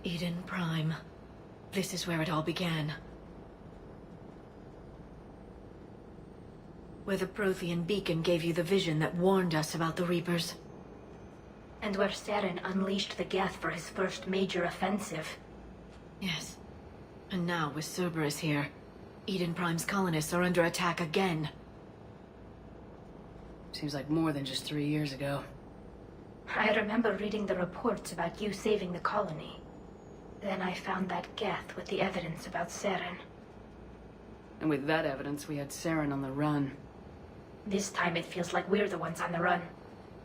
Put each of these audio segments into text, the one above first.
Eden Prime. This is where it all began. Where the Prothean beacon gave you the vision that warned us about the Reapers. And where Saren unleashed the Geth for his first major offensive. Yes. And now, with Cerberus here, Eden Prime's colonists are under attack again. Seems like more than just 3 years ago. I remember reading the reports about you saving the colony. Then I found that Geth with the evidence about Saren. And with that evidence, we had Saren on the run. This time it feels like we're the ones on the run.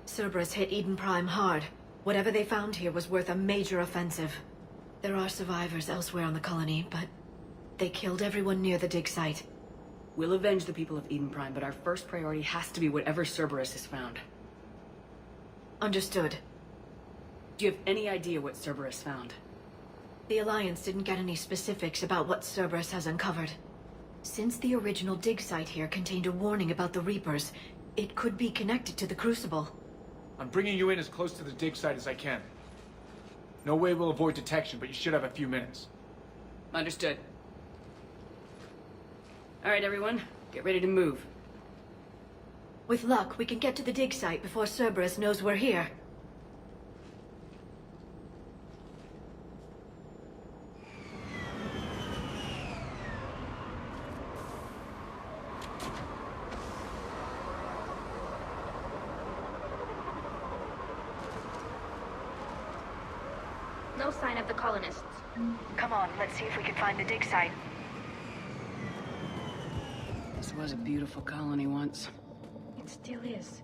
Cerberus hit Eden Prime hard. Whatever they found here was worth a major offensive. There are survivors elsewhere on the colony, but they killed everyone near the dig site. We'll avenge the people of Eden Prime, but our first priority has to be whatever Cerberus has found. Understood. Do you have any idea what Cerberus found? The Alliance didn't get any specifics about what Cerberus has uncovered. Since the original dig site here contained a warning about the Reapers, it could be connected to the Crucible. I'm bringing you in as close to the dig site as I can. No way we'll avoid detection, but you should have a few minutes. Understood. All right, everyone. Get ready to move. With luck, we can get to the dig site before Cerberus knows we're here. No sign of the colonists. Come on, let's see if we can find the dig site. This was a beautiful colony once. It still is.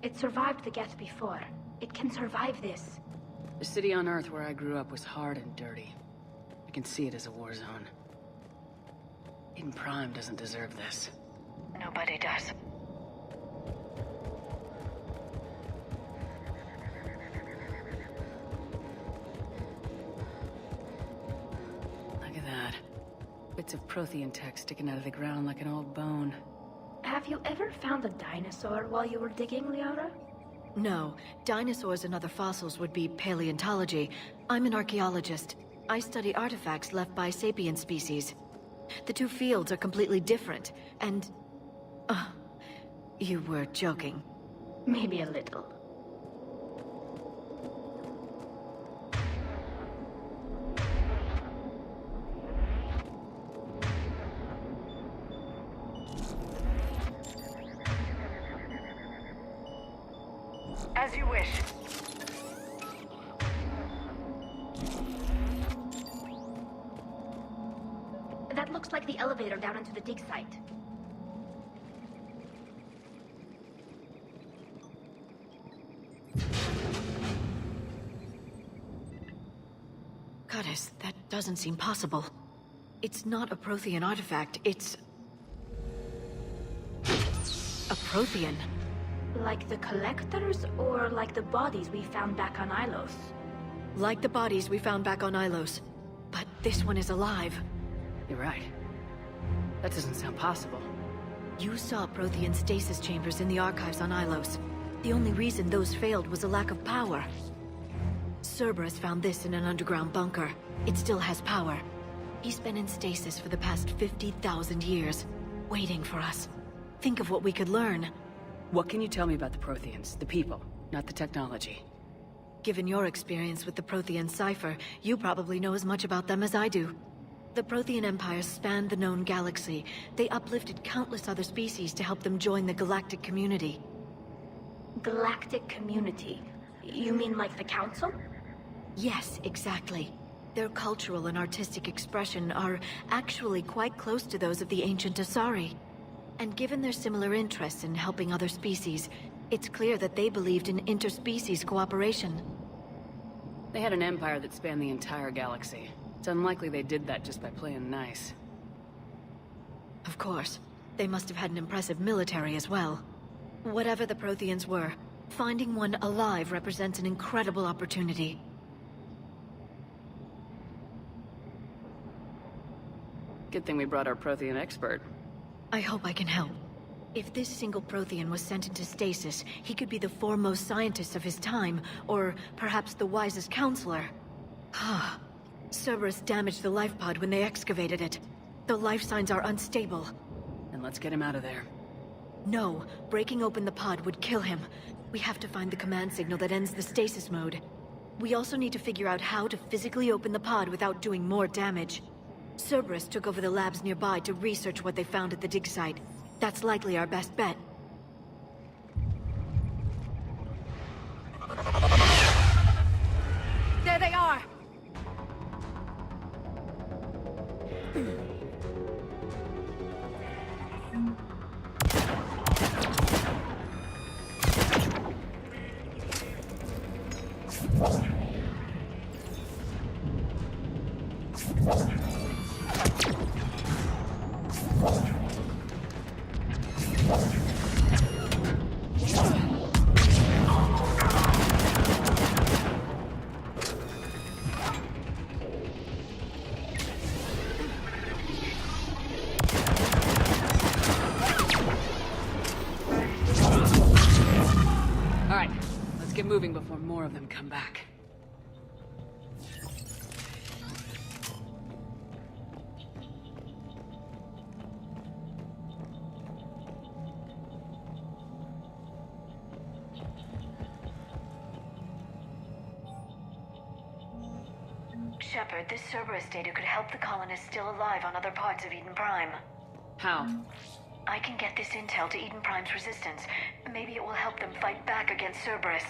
It survived the Geth before. It can survive this. The city on Earth where I grew up was hard and dirty. I can see it as a war zone. Eden Prime doesn't deserve this. Nobody does. Look at that. Bits of Prothean tech sticking out of the ground like an old bone. Have you ever found a dinosaur while you were digging, Liara? No. Dinosaurs and other fossils would be paleontology. I'm an archaeologist. I study artifacts left by sapient species. The two fields are completely different, and... you were joking. Maybe a little. As you wish. That looks like the elevator down into the dig site. Goddess, that doesn't seem possible. It's not a Prothean artifact, it's... a Prothean. Like the collectors, or like the bodies we found back on Ilos? Like the bodies we found back on Ilos. But this one is alive. You're right. That doesn't sound possible. You saw Prothean stasis chambers in the archives on Ilos. The only reason those failed was a lack of power. Cerberus found this in an underground bunker. It still has power. He's been in stasis for the past 50,000 years, waiting for us. Think of what we could learn. What can you tell me about the Protheans? The people, not the technology. Given your experience with the Prothean cipher, you probably know as much about them as I do. The Prothean Empire spanned the known galaxy. They uplifted countless other species to help them join the galactic community. Galactic community? You mean like the Council? Yes, exactly. Their cultural and artistic expression are actually quite close to those of the ancient Asari. And given their similar interests in helping other species, it's clear that they believed in interspecies cooperation. They had an empire that spanned the entire galaxy. It's unlikely they did that just by playing nice. Of course. They must have had an impressive military as well. Whatever the Protheans were, finding one alive represents an incredible opportunity. Good thing we brought our Prothean expert. I hope I can help. If this single Prothean was sent into stasis, he could be the foremost scientist of his time, or perhaps the wisest counselor. Cerberus damaged the life pod when they excavated it. The life signs are unstable. Then let's get him out of there. No, breaking open the pod would kill him. We have to find the command signal that ends the stasis mode. We also need to figure out how to physically open the pod without doing more damage. Cerberus took over the labs nearby to research what they found at the dig site. That's likely our best bet. There they are! Alright, let's get moving before more of them come back. Shepard, this Cerberus data could help the colonists still alive on other parts of Eden Prime. How? I can get this intel to Eden Prime's resistance. Maybe it will help them fight back against Cerberus.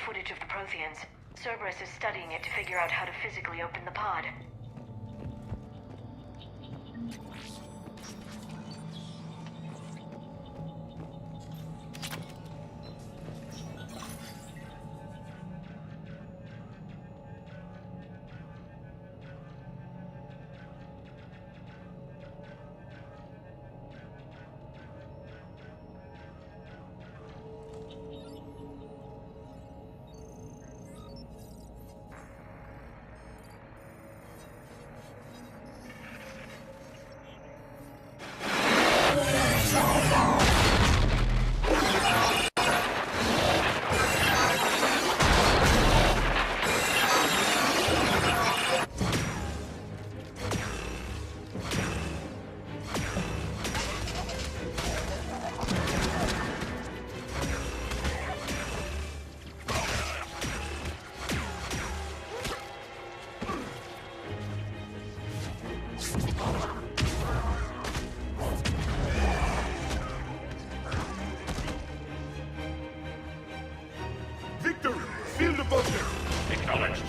Footage of the Protheans. Cerberus is studying it to figure out how to physically open the pod. Acknowledged.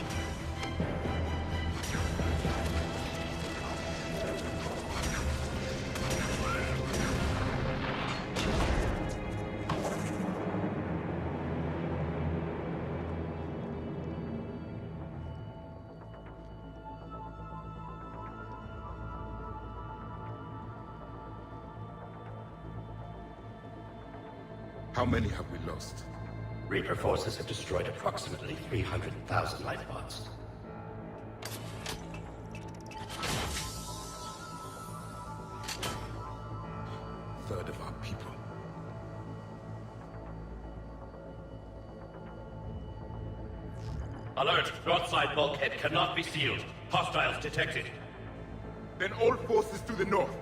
How many have we lost? Reaper forces have destroyed approximately 300,000 life pods. Third of our people. Alert! Broadside bulkhead cannot be sealed. Hostiles detected. Then all forces to the north.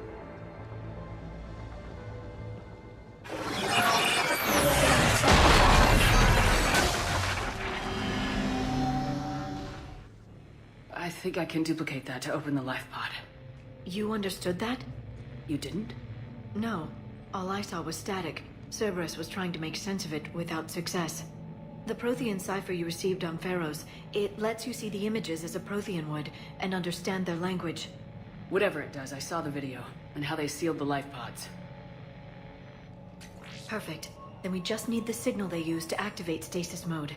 I think I can duplicate that to open the life pod. You understood that? You didn't? No. All I saw was static. Cerberus was trying to make sense of it without success. The Prothean cipher you received on Pharaohs, it lets you see the images as a Prothean would, and understand their language. Whatever it does, I saw the video, and how they sealed the life pods. Perfect. Then we just need the signal they use to activate stasis mode.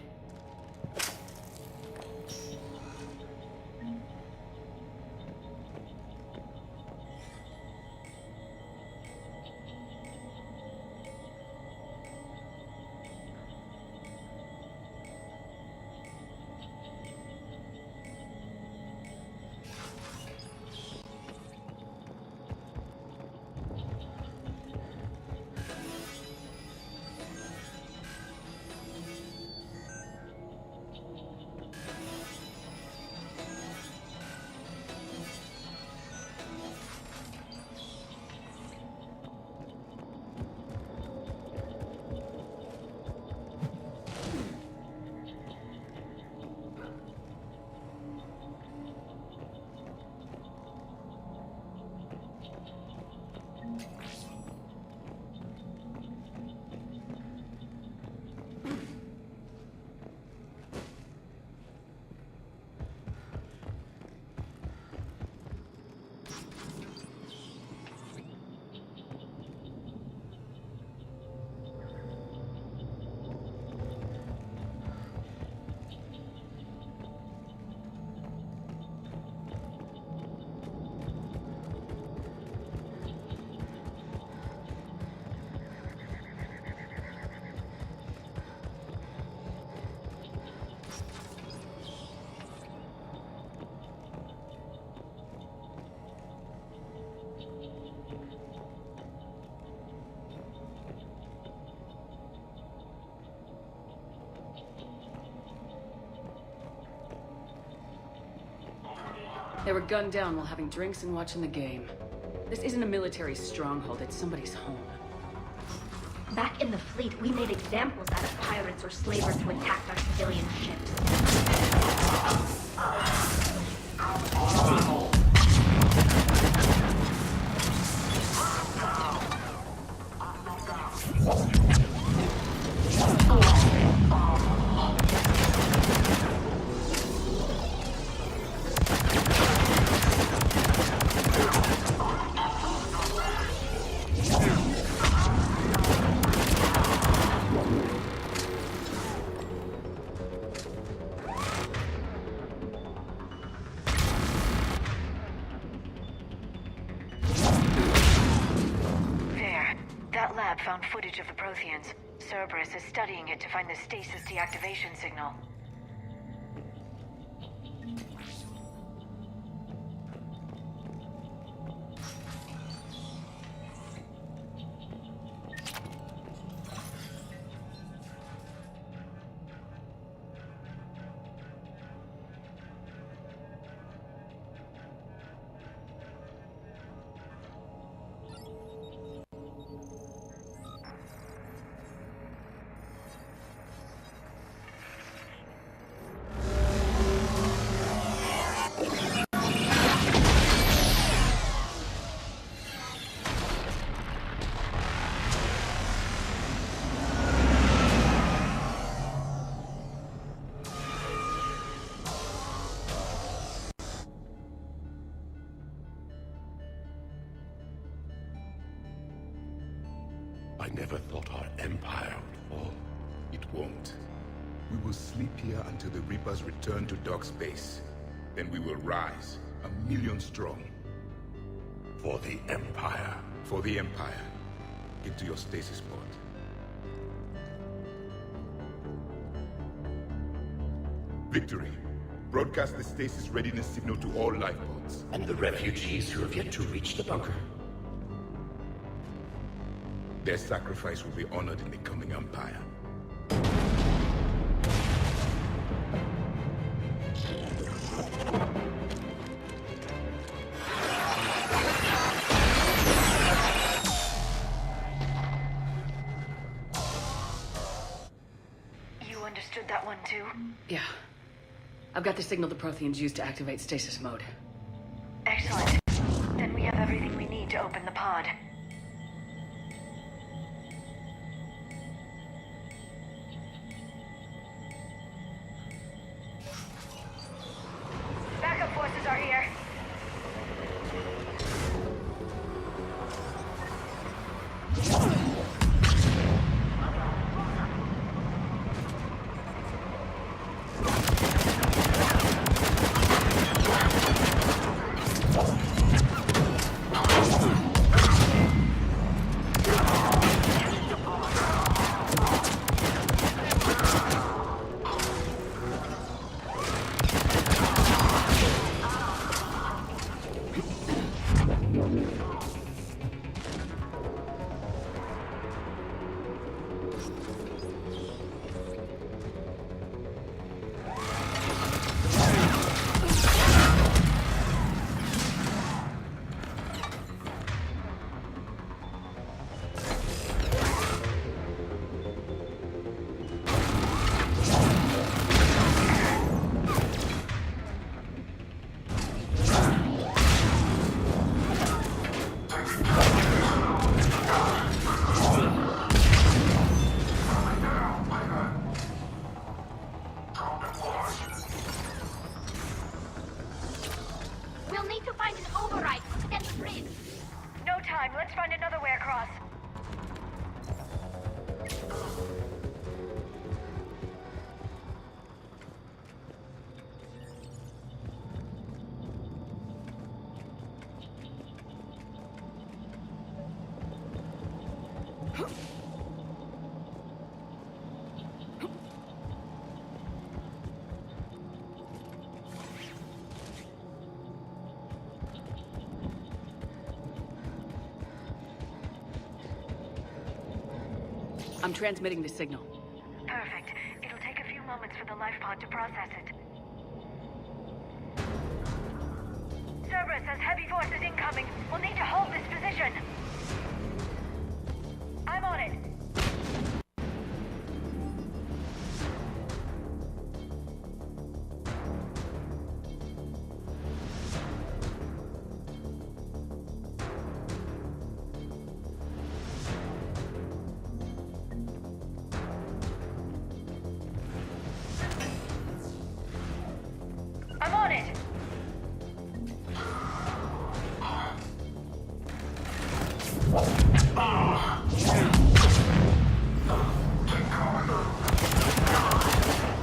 They were gunned down while having drinks and watching the game. This isn't a military stronghold, it's somebody's home. Back in the fleet, we made examples out of pirates or slavers who attacked our civilian ships. That lab found footage of the Protheans. Cerberus is studying it to find the stasis deactivation signal. I never thought our empire would fall. It won't. We will sleep here until the Reapers return to Dock Space. Then we will rise, 1,000,000 strong. For the Empire. For the Empire. Get to your stasis pod. Victory. Broadcast the stasis readiness signal to all life pods. And the refugees who have yet to reach the bunker. Their sacrifice will be honored in the coming Empire. You understood that one too? Yeah. I've got the signal the Protheans used to activate stasis mode. Excellent. Then we have to open the pod. Backup forces are here. We'll need to find an override to extend the bridge. No time. Let's find another way across. I'm transmitting the signal. Perfect. It'll take a few moments for the life pod to process it. Cerberus has heavy forces incoming. We'll need to hold this position. I'm on it. I'm on it!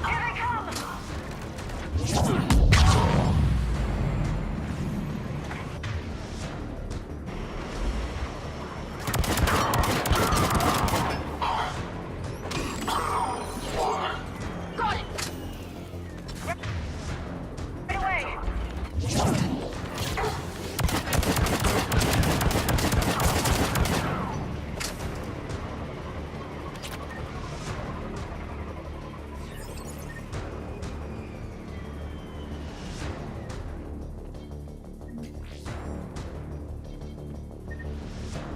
Here they come! Got it! Right away!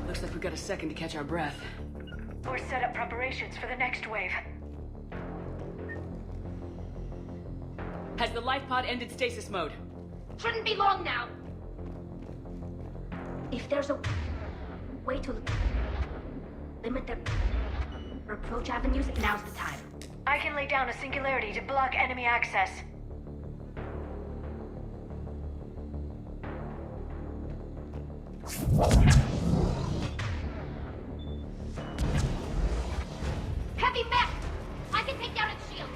Looks like we've got a second to catch our breath. Or set up preparations for the next wave. Has the life pod ended stasis mode? Shouldn't be long now. If there's a way to limit their approach avenues, now's the time. I can lay down a singularity to block enemy access. Heavy mech! I can take down its shield.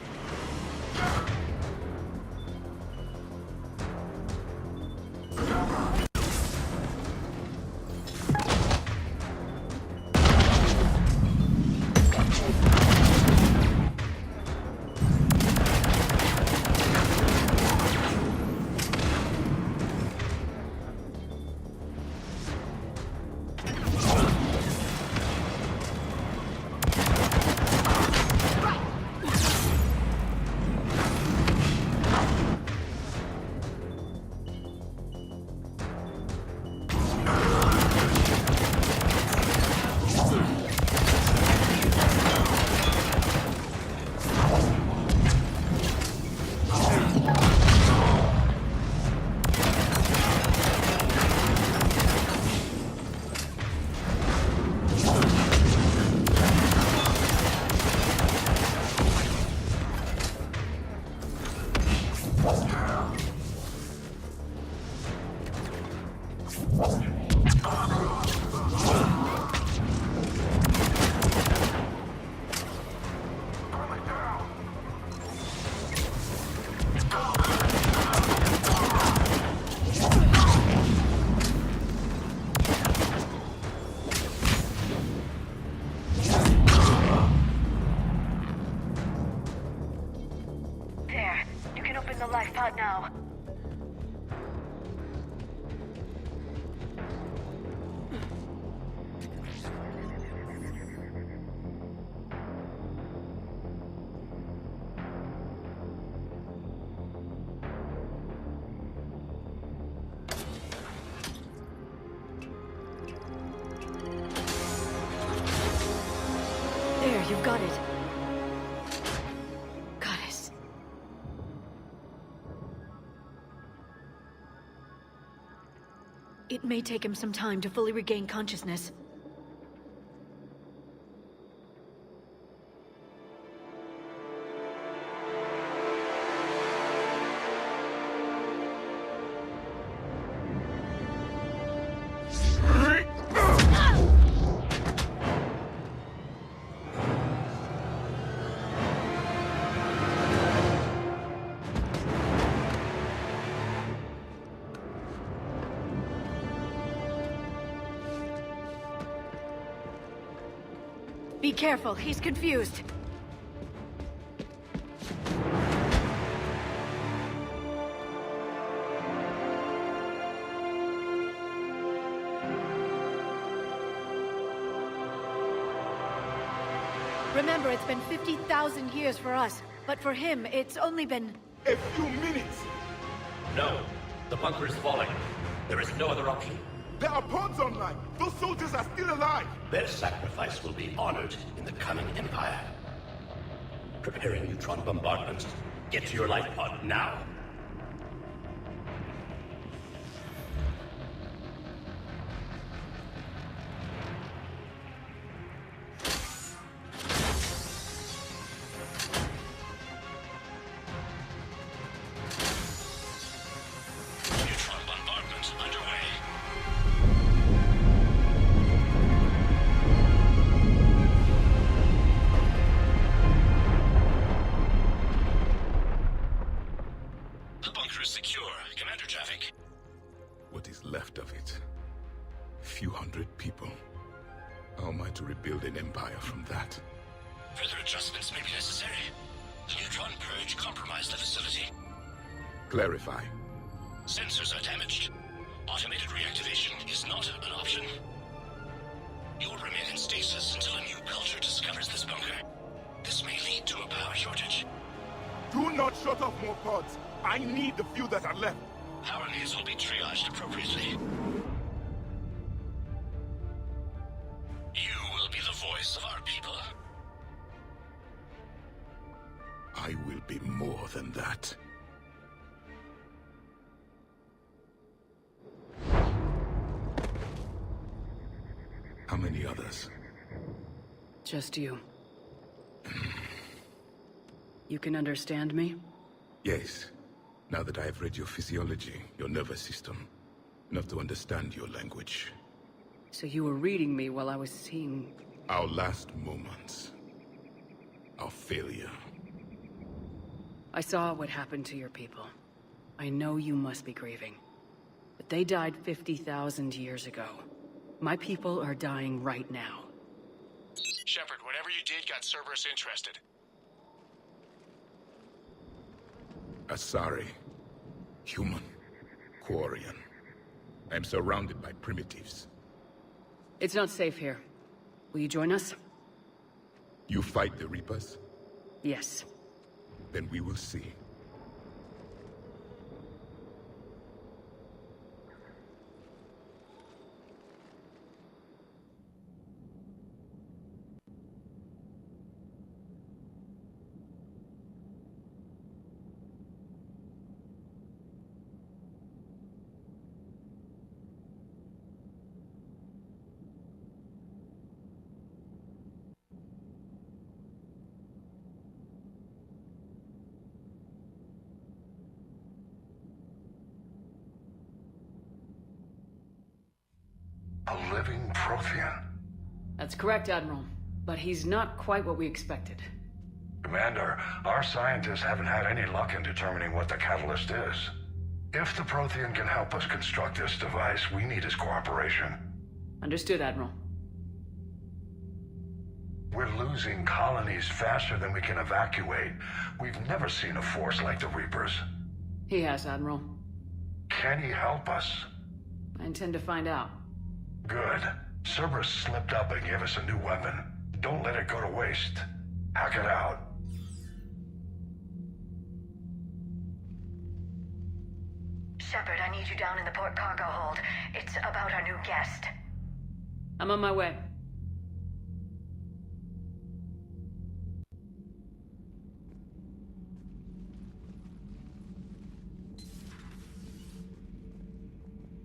you've got it. Goddess. It may take him some time to fully regain consciousness. Be careful, he's confused. Remember, it's been 50,000 years for us, but for him, it's only been... A few minutes! No, the bunker is falling. There is no other option. There are pods online! Those soldiers are still alive! Their sacrifice will be honored in the coming Empire. Preparing neutron bombardment. Get to your life pod now. Neutron bombardment underway. The bunker is secure. Commander traffic. What is left of it? Few hundred people. How am I to rebuild an empire from that? Further adjustments may be necessary. The neutron purge compromised the facility. Clarify. Sensors are damaged. Automated reactivation is not an option. You will remain in stasis until a new culture discovers this bunker. This may lead to a power shortage. Do not shut off more pods! I need the few that are left! Power needs will be triaged appropriately. You will be the voice of our people. I will be more than that. How many others? Just you. You can understand me? Yes. Now that I have read your physiology, your nervous system, enough to understand your language. So you were reading me while I was seeing... Our last moments. Our failure. I saw what happened to your people. I know you must be grieving. But they died 50,000 years ago. My people are dying right now. Shepard, whatever you did got Cerberus interested. Asari. Human. Quarian. I am surrounded by primitives. It's not safe here. Will you join us? You fight the Reapers? Yes. Then we will see. A living Prothean. That's correct, Admiral. But he's not quite what we expected. Commander, our scientists haven't had any luck in determining what the catalyst is. If the Prothean can help us construct this device, we need his cooperation. Understood, Admiral. We're losing colonies faster than we can evacuate. We've never seen a force like the Reapers. He has, Admiral. Can he help us? I intend to find out. Good. Cerberus slipped up and gave us a new weapon. Don't let it go to waste. Hack it out. Shepard, I need you down in the port cargo hold. It's about our new guest. I'm on my way.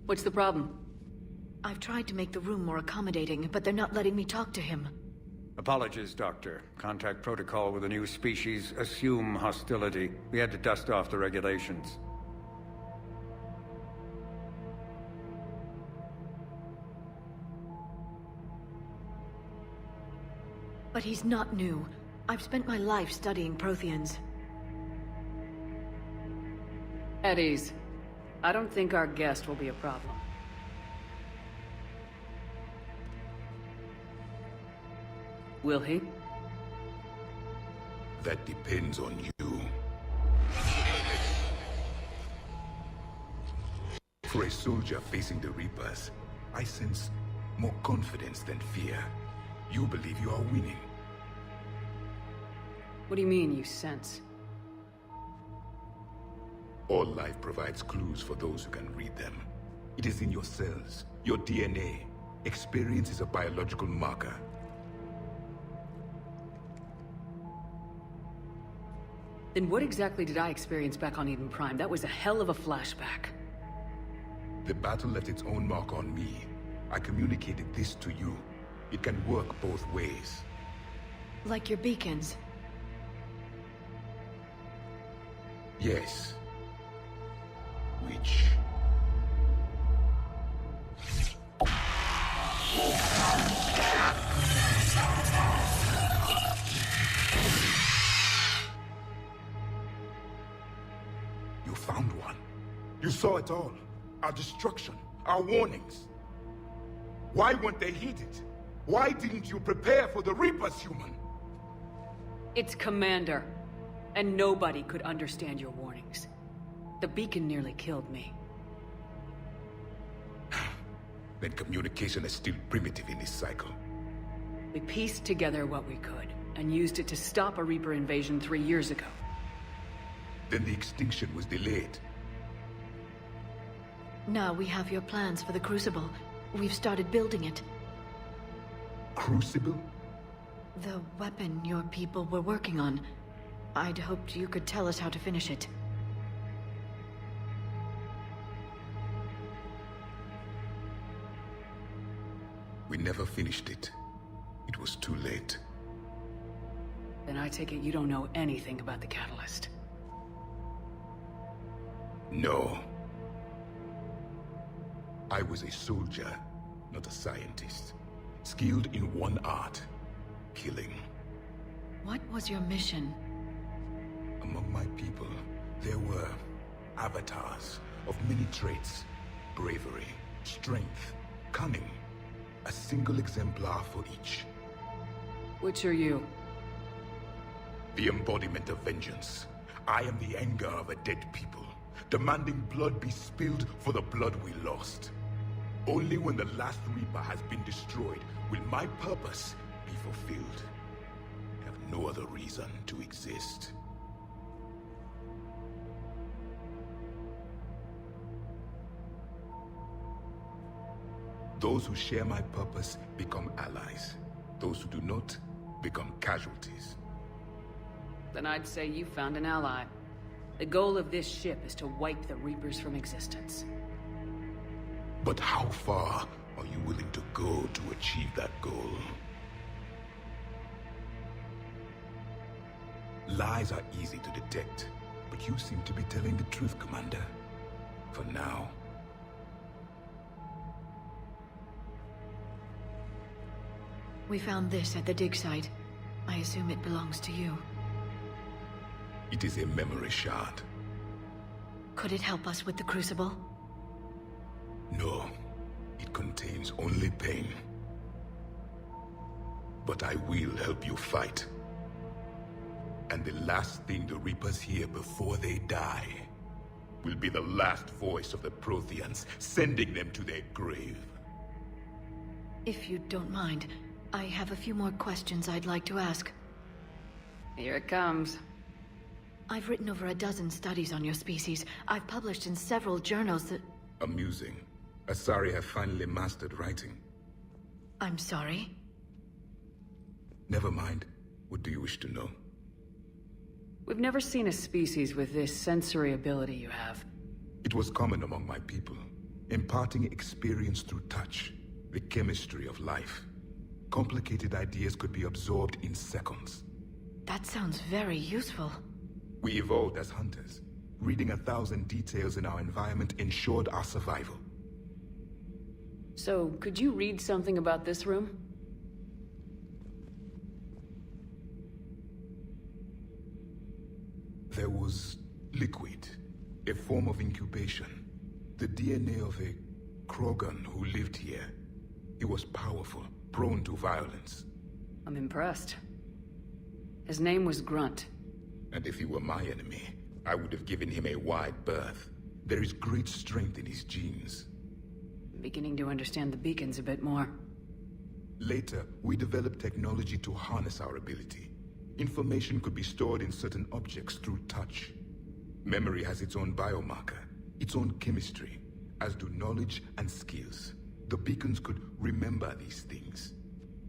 What's the problem? I've tried to make the room more accommodating, but they're not letting me talk to him. Apologies, Doctor. Contact protocol with a new species. Assume hostility. We had to dust off the regulations. But he's not new. I've spent my life studying Protheans. At ease. I don't think our guest will be a problem. Will he? That depends on you. For a soldier facing the Reapers, I sense more confidence than fear. You believe you are winning. What do you mean, you sense? All life provides clues for those who can read them. It is in your cells, your DNA. Experience is a biological marker. Then what exactly did I experience back on Eden Prime? That was a hell of a flashback. The battle left its own mark on me. I communicated this to you. It can work both ways. Like your beacons. Yes. Which... You found one. You saw it all. Our destruction, our warnings. Why weren't they heeded? Why didn't you prepare for the Reapers, human? It's Commander. And nobody could understand your warnings. The beacon nearly killed me. Then communication is still primitive in this cycle. We pieced together what we could, and used it to stop a Reaper invasion 3 years ago. Then the extinction was delayed. Now we have your plans for the Crucible. We've started building it. Crucible? The weapon your people were working on. I'd hoped you could tell us how to finish it. We never finished it. It was too late. Then I take it you don't know anything about the catalyst. No. I was a soldier, not a scientist. Skilled in one art, killing. What was your mission? Among my people, there were avatars of many traits. Bravery, strength, cunning. A single exemplar for each. Which are you? The embodiment of vengeance. I am the anger of a dead people, demanding blood be spilled for the blood we lost. Only when the last Reaper has been destroyed will my purpose be fulfilled. I have no other reason to exist. Those who share my purpose become allies. Those who do not become casualties. Then I'd say you found an ally. The goal of this ship is to wipe the Reapers from existence. But how far are you willing to go to achieve that goal? Lies are easy to detect, but you seem to be telling the truth, Commander. For now. We found this at the dig site. I assume it belongs to you. It is a memory shard. Could it help us with the Crucible? No, it contains only pain. But I will help you fight. And the last thing the Reapers hear before they die will be the last voice of the Protheans, sending them to their grave. If you don't mind, I have a few more questions I'd like to ask. Here it comes. I've written over a dozen studies on your species. I've published in several journals that... Amusing. Asari have finally mastered writing. I'm sorry? Never mind. What do you wish to know? We've never seen a species with this sensory ability you have. It was common among my people. imparting experience through touch, the chemistry of life. Complicated ideas could be absorbed in seconds. That sounds very useful. We evolved as hunters. Reading 1,000 details in our environment ensured our survival. So, could you read something about this room? There was liquid, a form of incubation. The DNA of a Krogan who lived here. He was powerful, prone to violence. I'm impressed. His name was Grunt. And if he were my enemy, I would have given him a wide berth. There is great strength in his genes. I'm beginning to understand the beacons a bit more. Later, we developed technology to harness our ability. Information could be stored in certain objects through touch. Memory has its own biomarker, its own chemistry, as do knowledge and skills. The beacons could remember these things.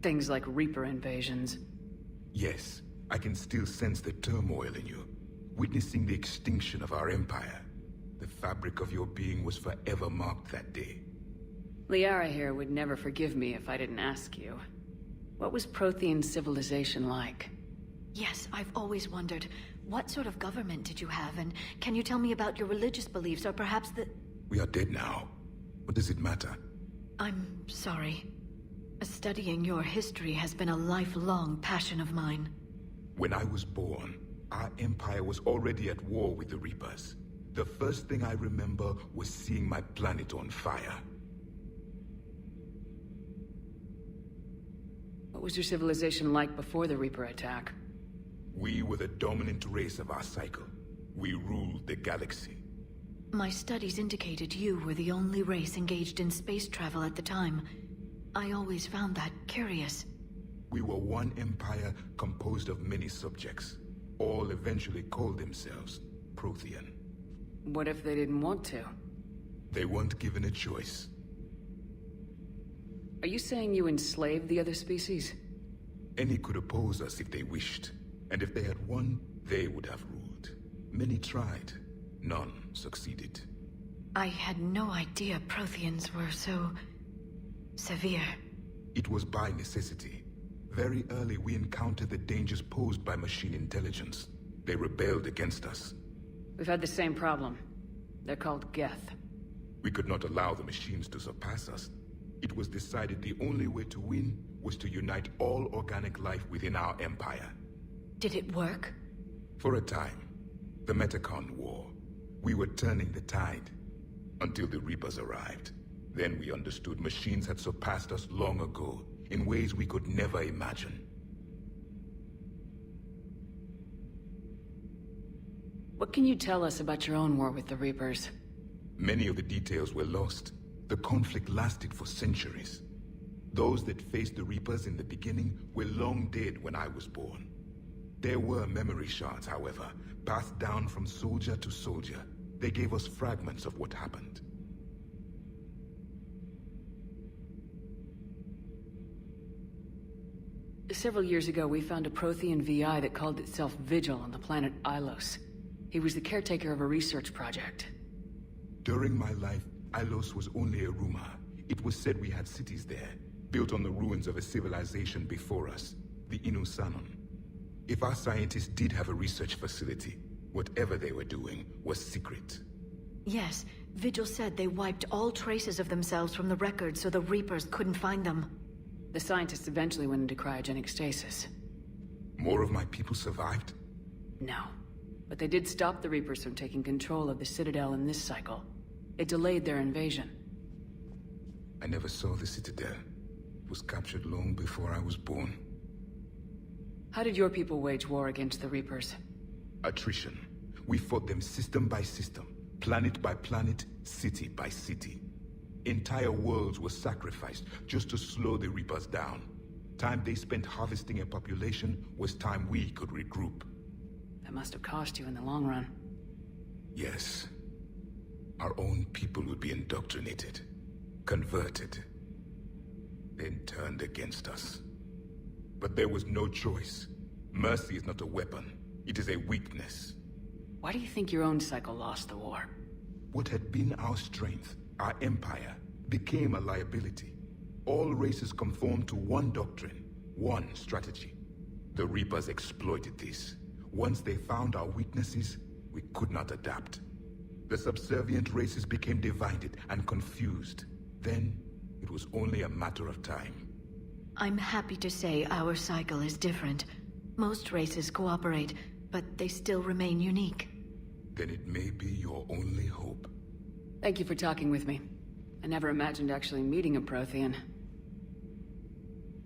Things like Reaper invasions. Yes, I can still sense the turmoil in you, witnessing the extinction of our empire. The fabric of your being was forever marked that day. Liara here would never forgive me if I didn't ask you. What was Prothean civilization like? Yes, I've always wondered, what sort of government did you have, and can you tell me about your religious beliefs, or perhaps the... We are dead now. What does it matter? I'm sorry. Studying your history has been a lifelong passion of mine. When I was born, our empire was already at war with the Reapers. The first thing I remember was seeing my planet on fire. What was your civilization like before the Reaper attack? We were the dominant race of our cycle. We ruled the galaxy. My studies indicated you were the only race engaged in space travel at the time. I always found that curious. We were one empire composed of many subjects. All eventually called themselves Prothean. What if they didn't want to? They weren't given a choice. Are you saying you enslaved the other species? Any could oppose us if they wished. And if they had won, they would have ruled. Many tried. None succeeded. I had no idea Protheans were so... severe. It was by necessity. Very early we encountered the dangers posed by machine intelligence. They rebelled against us. We've had the same problem. They're called Geth. We could not allow the machines to surpass us. It was decided the only way to win was to unite all organic life within our empire. Did it work? For a time. The Metacon War. We were turning the tide. Until the Reapers arrived. Then we understood machines had surpassed us long ago, in ways we could never imagine. What can you tell us about your own war with the Reapers? Many of the details were lost. The conflict lasted for centuries. Those that faced the Reapers in the beginning were long dead when I was born. There were memory shards, however, passed down from soldier to soldier. They gave us fragments of what happened. Several years ago, we found a Prothean VI that called itself Vigil on the planet Ilos. He was the caretaker of a research project. During my life, Ilos was only a rumor. It was said we had cities there, built on the ruins of a civilization before us, the Inusanon. If our scientists did have a research facility, whatever they were doing was secret. Yes, Vigil said they wiped all traces of themselves from the records so the Reapers couldn't find them. The scientists eventually went into cryogenic stasis. More of my people survived? No. But they did stop the Reapers from taking control of the Citadel in this cycle. It delayed their invasion. I never saw the Citadel. It was captured long before I was born. How did your people wage war against the Reapers? Attrition. We fought them system by system, planet by planet, city by city. Entire worlds were sacrificed just to slow the Reapers down. Time they spent harvesting a population was time we could regroup. That must have cost you in the long run. Yes. Our own people would be indoctrinated, converted, then turned against us. But there was no choice. Mercy is not a weapon. It is a weakness. Why do you think your own cycle lost the war? What had been our strength our empire became a liability. All races conformed to one doctrine, one strategy. The Reapers exploited this. Once they found our weaknesses, we could not adapt. The subservient races became divided and confused. Then, it was only a matter of time. I'm happy to say our cycle is different. Most races cooperate, but they still remain unique. Then it may be your only hope. Thank you for talking with me. I never imagined actually meeting a Prothean.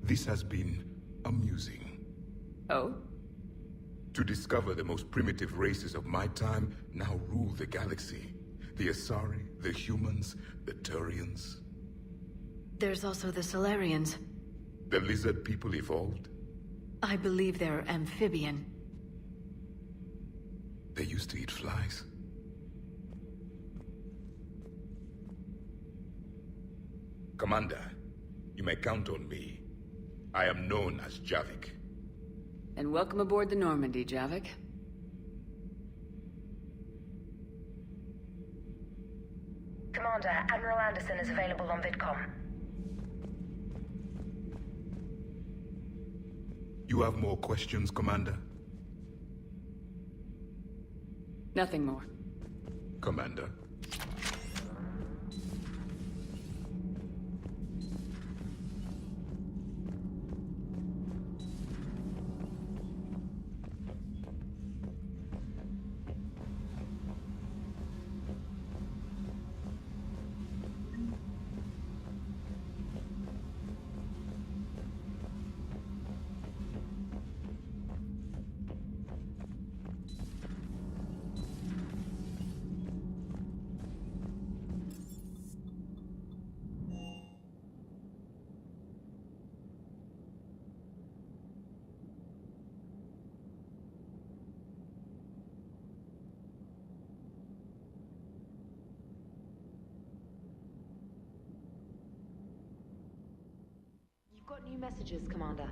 This has been amusing. Oh? To discover the most primitive races of my time now rule the galaxy. The Asari, the humans, the Turians. There's also the Solarians. The lizard people evolved. I believe they're amphibian. They used to eat flies. Commander, you may count on me. I am known as Javik. And welcome aboard the Normandy, Javik. Commander, Admiral Anderson is available on VidCom. You have more questions, Commander? Nothing more. Commander. You've got new messages, Commander.